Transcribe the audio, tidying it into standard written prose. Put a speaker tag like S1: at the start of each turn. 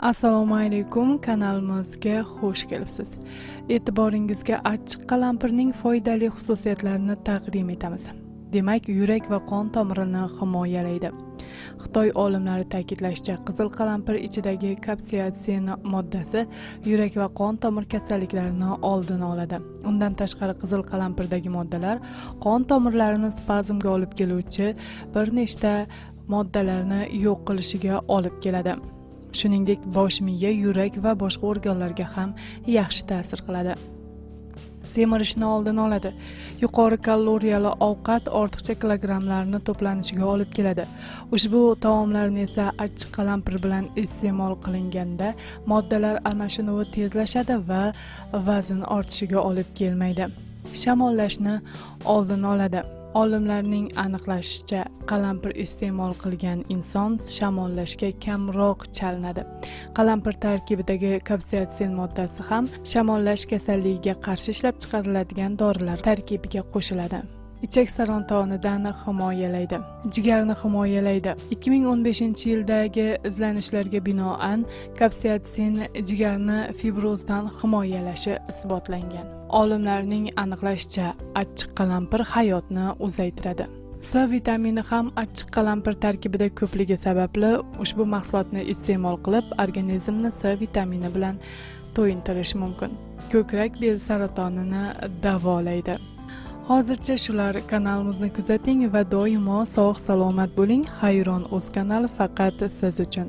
S1: Assalomu alaykum, kanalimizga xush kelibsiz. E'tiboringizga achchiq qalampirning foydali xususiyatlarini taqdim etamiz. Demak, yurak va qon tomirini himoyalaydi. Xitoy olimlari ta'kidlashicha, qizil qalampir ichidagi kapsaitsin moddasi yurak va qon tomir kasalliklarini oldini oladi. Undan tashqari qizil qalampirdagi moddalar qon tomirlarini spazmga olib keluvchi bir nechta moddalarni yo'q qilishiga olib keladi. Shuningdek, bosh miya, yurak va boshqa organlarga ham yaxshi ta'sir qiladi. Semirishni oldini oladi. Yuqori kaloriyali ovqat ortiqcha kilogrammlarni to'planishiga olib keladi. Ushbu taomlarni esa achchiq qalampir bilan iste'mol qilinganda moddalar almashinuvi tezlashadi va vazn ortishiga olib kelmaydi. Shamollashni oldini oladi. Olimlarning aniqlashicha, qalampir iste'mol qilgan inson shamollashga kamroq chalinadi. Qalampir tarkibidagi kapsaitsin moddasi ham shamollash kasalligiga qarshi ishlab chiqariladigan dorilar tarkibiga qo'shiladi. Ichak saratonidan himoyalaydi. Jigarni himoyalaydi. 2015-yildagi izlanishlarga binoan kapsaitsin jigarni fibrozdan himoyalashi isbotlangan. Olimlarning aniqlashicha, achchiq qalampir hayotni uzaytiradi. C vitamini ham achchiq qalampir tarkibida ko'pligi sababli ushbu mahsulotni iste'mol qilib, organizmni C vitamini bilan to'yintirish mumkin. Ko'krak bezi saratonini davolaydi. Hozircha shular. Kanalimizni kuzating va doimo sog' salomat bo'ling. Hayron.uz kanali faqat siz uchun.